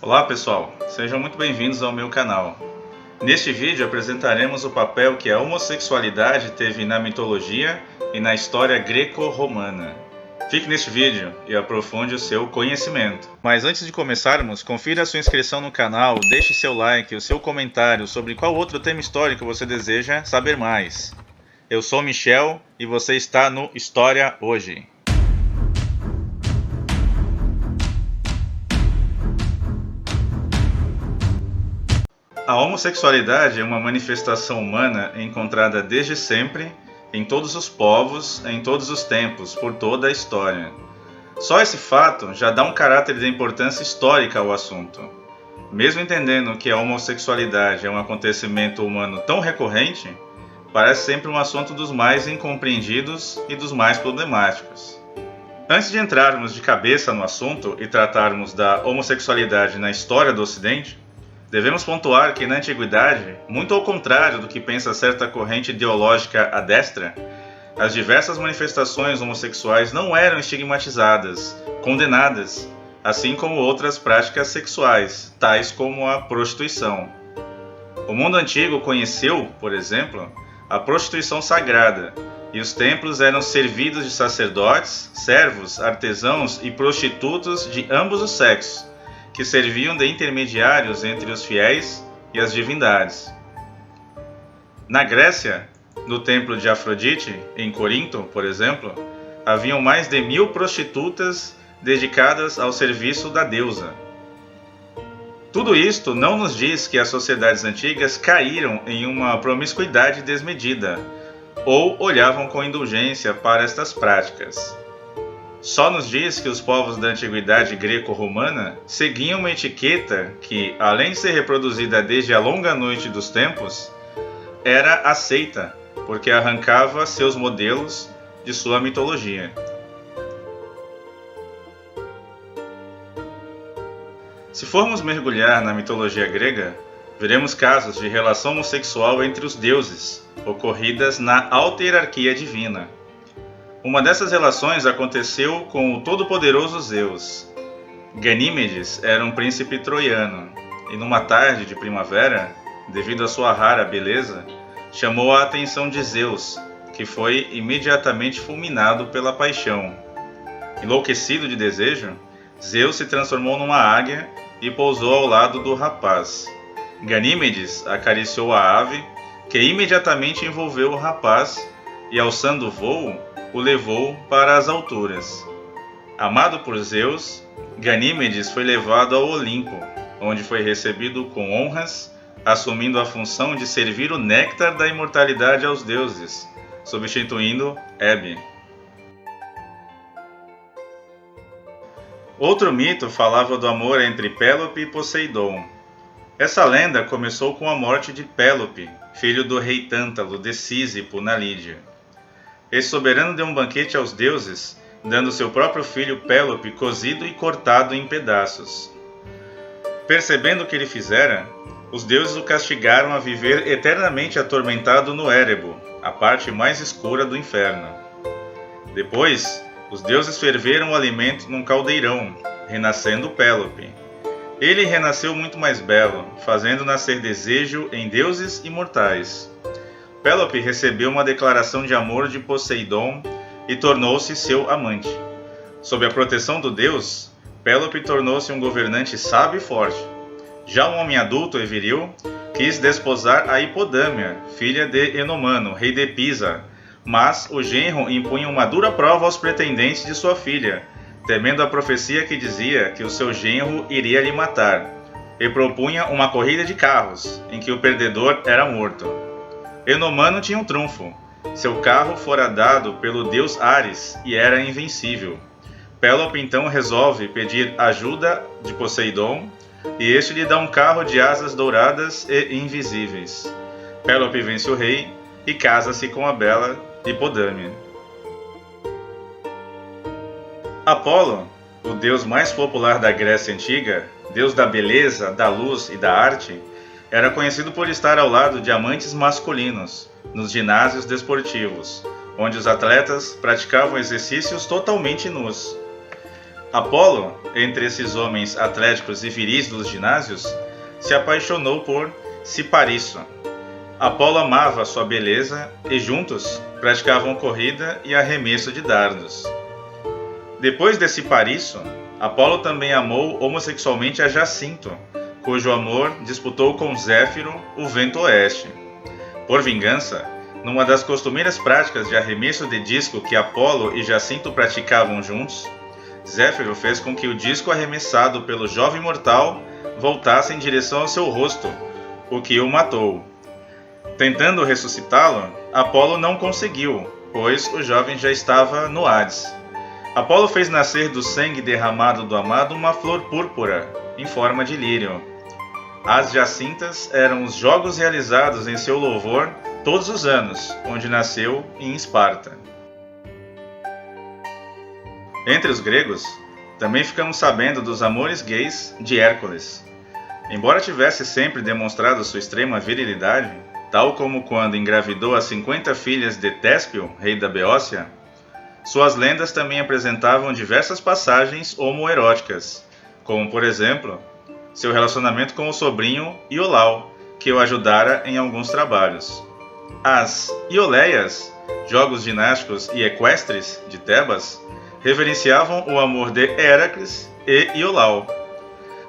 Olá pessoal, sejam muito bem-vindos ao meu canal. Neste vídeo apresentaremos o papel que a homossexualidade teve na mitologia e na história greco-romana. Fique neste vídeo e aprofunde o seu conhecimento. Mas antes de começarmos, confira a sua inscrição no canal, deixe seu like e o seu comentário sobre qual outro tema histórico você deseja saber mais. Eu sou Michel e você está no História Hoje. A homossexualidade é uma manifestação humana encontrada desde sempre, em todos os povos, em todos os tempos, por toda a história. Só esse fato já dá um caráter de importância histórica ao assunto. Mesmo entendendo que a homossexualidade é um acontecimento humano tão recorrente, parece sempre um assunto dos mais incompreendidos e dos mais problemáticos. Antes de entrarmos de cabeça no assunto e tratarmos da homossexualidade na história do Ocidente, devemos pontuar que na antiguidade, muito ao contrário do que pensa certa corrente ideológica à destra, as diversas manifestações homossexuais não eram estigmatizadas, condenadas, assim como outras práticas sexuais, tais como a prostituição. O mundo antigo conheceu, por exemplo, a prostituição sagrada, e os templos eram servidos de sacerdotes, servos, artesãos e prostitutos de ambos os sexos, que serviam de intermediários entre os fiéis e as divindades. Na Grécia, no templo de Afrodite, em Corinto, por exemplo, haviam mais de 1000 prostitutas dedicadas ao serviço da deusa. Tudo isto não nos diz que as sociedades antigas caíram em uma promiscuidade desmedida, ou olhavam com indulgência para estas práticas. Só nos diz que os povos da antiguidade greco-romana seguiam uma etiqueta que, além de ser reproduzida desde a longa noite dos tempos, era aceita, porque arrancava seus modelos de sua mitologia. Se formos mergulhar na mitologia grega, veremos casos de relação homossexual entre os deuses, ocorridas na alta hierarquia divina. Uma dessas relações aconteceu com o todo-poderoso Zeus. Ganímedes era um príncipe troiano, e numa tarde de primavera, devido à sua rara beleza, chamou a atenção de Zeus, que foi imediatamente fulminado pela paixão. Enlouquecido de desejo, Zeus se transformou numa águia e pousou ao lado do rapaz. Ganímedes acariciou a ave, que imediatamente envolveu o rapaz e, alçando o voo, o levou para as alturas. Amado por Zeus, Ganímedes foi levado ao Olimpo, onde foi recebido com honras, assumindo a função de servir o néctar da imortalidade aos deuses, substituindo Hebe. Outro mito falava do amor entre Pélope e Poseidon. Essa lenda começou com a morte de Pélope, filho do rei Tântalo de Sísipo, na Lídia. Esse soberano deu um banquete aos deuses, dando seu próprio filho Pélope cozido e cortado em pedaços. Percebendo o que ele fizera, os deuses o castigaram a viver eternamente atormentado no Érebo, a parte mais escura do inferno. Depois, os deuses ferveram o alimento num caldeirão, renascendo Pélope. Ele renasceu muito mais belo, fazendo nascer desejo em deuses imortais. Pélope recebeu uma declaração de amor de Poseidon e tornou-se seu amante. Sob a proteção do deus, Pélope tornou-se um governante sábio e forte. Já um homem adulto e viril, quis desposar a Hipodâmia, filha de Enomano, rei de Pisa, mas o genro impunha uma dura prova aos pretendentes de sua filha, temendo a profecia que dizia que o seu genro iria lhe matar, e propunha uma corrida de carros, em que o perdedor era morto. Enomano tinha um trunfo. Seu carro fora dado pelo deus Ares e era invencível. Pélope então resolve pedir ajuda de Poseidon e este lhe dá um carro de asas douradas e invisíveis. Pélope vence o rei e casa-se com a bela Hipodâmia. Apolo, o deus mais popular da Grécia Antiga, deus da beleza, da luz e da arte, era conhecido por estar ao lado de amantes masculinos, nos ginásios desportivos, onde os atletas praticavam exercícios totalmente nus. Apolo, entre esses homens atléticos e viris dos ginásios, se apaixonou por Ciparisso. Apolo amava sua beleza e juntos praticavam corrida e arremesso de dardos. Depois de Ciparisso, Apolo também amou homossexualmente a Jacinto, cujo amor disputou com Zéfiro, o vento oeste. Por vingança, numa das costumeiras práticas de arremesso de disco que Apolo e Jacinto praticavam juntos, Zéfiro fez com que o disco arremessado pelo jovem mortal voltasse em direção ao seu rosto, o que o matou. Tentando ressuscitá-lo, Apolo não conseguiu, pois o jovem já estava no Hades. Apolo fez nascer do sangue derramado do amado uma flor púrpura, em forma de lírio. As Jacintas eram os jogos realizados em seu louvor todos os anos, onde nasceu em Esparta. Entre os gregos, também ficamos sabendo dos amores gays de Hércules. Embora tivesse sempre demonstrado sua extrema virilidade, tal como quando engravidou as 50 filhas de Téspio, rei da Beócia, suas lendas também apresentavam diversas passagens homoeróticas, como, por exemplo, seu relacionamento com o sobrinho Iolau, que o ajudara em alguns trabalhos. As Ioleias, jogos ginásticos e equestres de Tebas, reverenciavam o amor de Héracles e Iolau.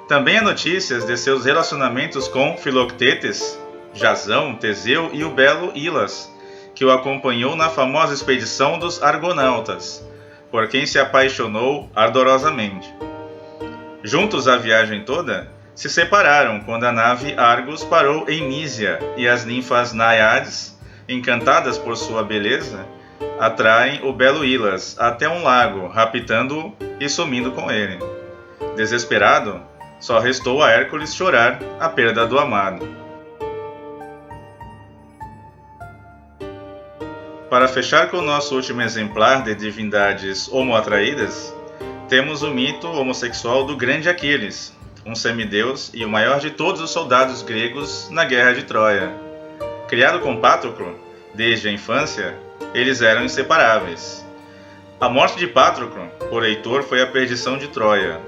Também há notícias de seus relacionamentos com Filoctetes, Jasão, Teseu e o belo Ilas, que o acompanhou na famosa expedição dos Argonautas, por quem se apaixonou ardorosamente. Juntos a viagem toda, se separaram quando a nave Argos parou em Mísia e as ninfas Náiades, encantadas por sua beleza, atraem o belo Ilas até um lago, raptando-o e sumindo com ele. Desesperado, só restou a Hércules chorar a perda do amado. Para fechar com o nosso último exemplar de divindades homoatraídas, temos o mito homossexual do grande Aquiles, um semideus e o maior de todos os soldados gregos na Guerra de Troia. Criado com Patroclo, desde a infância, eles eram inseparáveis. A morte de Patroclo, por Heitor, foi a perdição de Troia.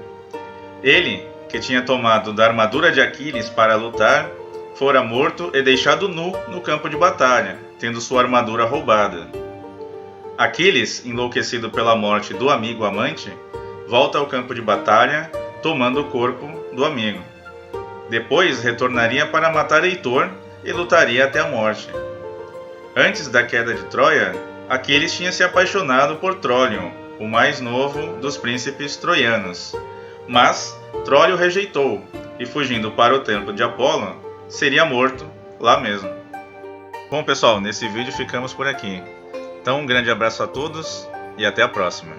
Ele, que tinha tomado da armadura de Aquiles para lutar, fora morto e deixado nu no campo de batalha, tendo sua armadura roubada. Aquiles, enlouquecido pela morte do amigo amante, volta ao campo de batalha, tomando o corpo do amigo. Depois retornaria para matar Heitor e lutaria até a morte. Antes da queda de Troia, Aquiles tinha se apaixonado por Trólion, o mais novo dos príncipes troianos. Mas Trólio rejeitou e, fugindo para o templo de Apolo, seria morto lá mesmo. Bom, pessoal, nesse vídeo ficamos por aqui. Então, um grande abraço a todos e até a próxima.